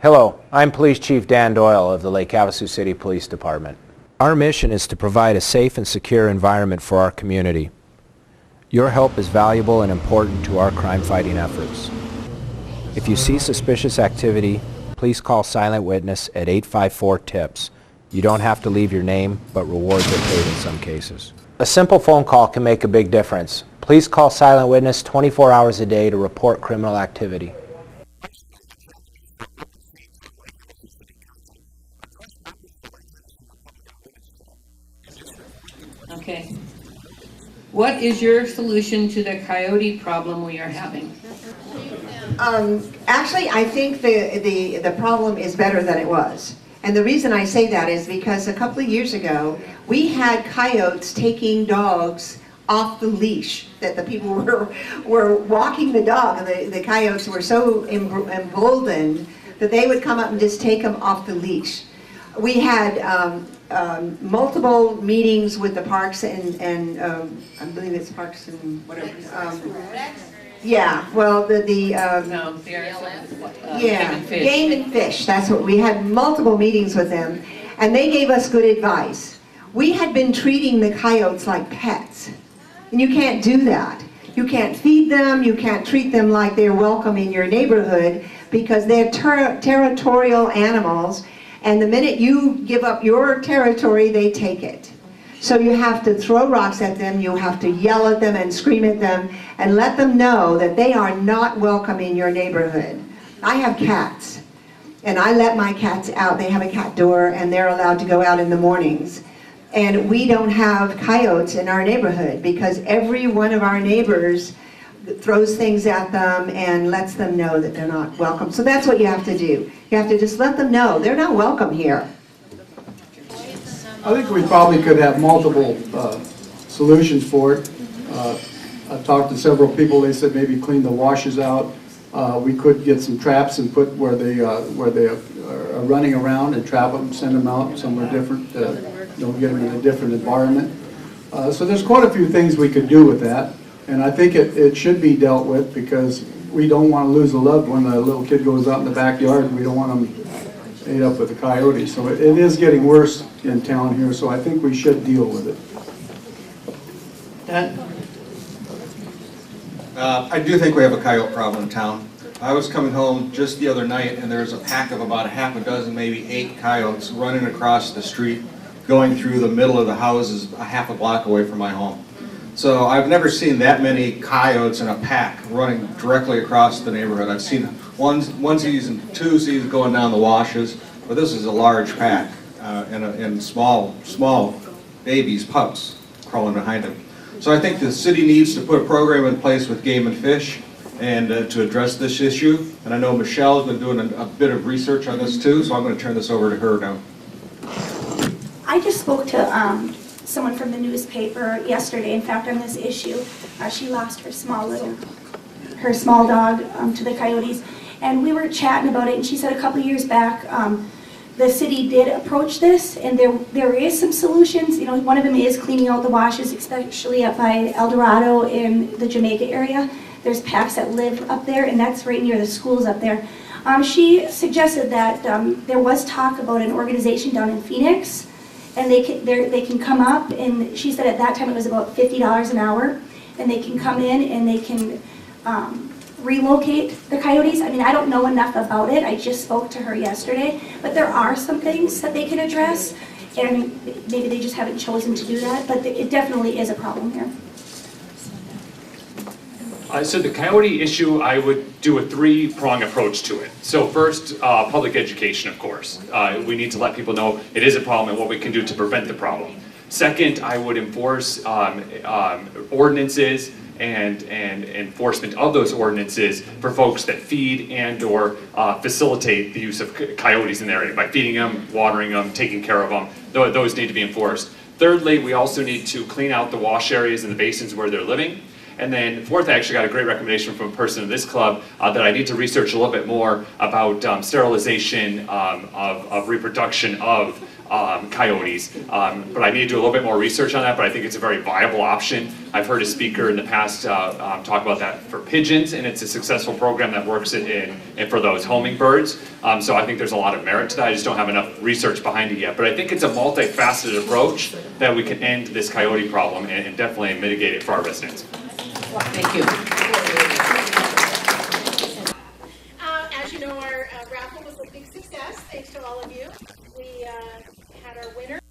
Hello, I'm Police Chief Dan Doyle of the Lake Havasu City Police Department. Our mission is to provide a safe and secure environment for our community. Your help is valuable and important to our crime-fighting efforts. If you see suspicious activity, please call Silent Witness at 854-TIPS. You don't have to leave your name, but rewards are paid in some cases. A simple phone call can make a big difference. Please call Silent Witness 24 hours a day to report criminal activity. Okay. What is your solution to the coyote problem we are having? Actually, I think the problem is better than it was. And the reason I say that is because a couple of years ago, we had coyotes taking dogs off the leash, that the people were walking the dog, and the coyotes were so emboldened that they would come up and just take them off the leash. We had multiple meetings with the parks and I believe it's parks and whatever. Yeah, well, Game and Fish. That's what we had, multiple meetings with them, and they gave us good advice. We had been treating the coyotes like pets, and you can't do that. You can't feed them. You can't treat them like they're welcome in your neighborhood because they're territorial animals. And the minute you give up your territory, they take it. So you have to throw rocks at them, you have to yell at them and scream at them and let them know that they are not welcome in your neighborhood. I have cats, and I let my cats out. They have a cat door, and they're allowed to go out in the mornings. And we don't have coyotes in our neighborhood because every one of our neighbors throws things at them and lets them know that they're not welcome. So that's what you have to do. You have to just let them know they're not welcome here. I think we probably could have multiple solutions for it. I've talked to several people. They said maybe clean the washes out. We could get some traps and put where they are running around and trap them, send them out somewhere different. Don't get them in a different environment. So there's quite a few things we could do with that. And I think it should be dealt with because we don't want to lose a loved one. A little kid goes out in the backyard and we don't want them ate up with a coyote. So it is getting worse in town here, so I think we should deal with it. I do think we have a coyote problem in town. I was coming home just the other night and there's a pack of about a half a dozen, maybe 8 coyotes running across the street, going through the middle of the houses a half a block away from my home. So I've never seen that many coyotes in a pack running directly across the neighborhood. I've seen onesies and twosies going down the washes, but this is a large pack and small babies, pups, crawling behind them. So I think the city needs to put a program in place with Game and Fish and to address this issue. And I know Michelle's been doing a bit of research on this too, so I'm going to turn this over to her now. I just spoke to someone from the newspaper yesterday, in fact, on this issue. She lost her small dog to the coyotes, and we were chatting about it, and she said a couple years back the city did approach this, and there is some solutions. You know, one of them is cleaning out the washes, especially up by El Dorado in the Jamaica area. There's packs that live up there, and that's right near the schools up there. She suggested that there was talk about an organization down in Phoenix, and they can come up, and she said at that time it was about $50 an hour, and they can come in and they can relocate the coyotes. I mean, I don't know enough about it. I just spoke to her yesterday, but there are some things that they can address, and maybe they just haven't chosen to do that, but it definitely is a problem here. So the coyote issue, I would do a 3-prong approach to it. So first, public education, of course. We need to let people know it is a problem and what we can do to prevent the problem. Second, I would enforce ordinances and enforcement of those ordinances for folks that feed and or facilitate the use of coyotes in the area by feeding them, watering them, taking care of them. Those need to be enforced. Thirdly, we also need to clean out the wash areas and the basins where they're living. And then fourth, I actually got a great recommendation from a person in this club that I need to research a little bit more about sterilization of reproduction of coyotes. But I need to do a little bit more research on that, but I think it's a very viable option. I've heard a speaker in the past talk about that for pigeons, and it's a successful program that works in for those homing birds. So I think there's a lot of merit to that. I just don't have enough research behind it yet. But I think it's a multifaceted approach that we can end this coyote problem and definitely mitigate it for our residents. Thank you. As you know, our raffle was a big success, thanks to all of you. We had our winner.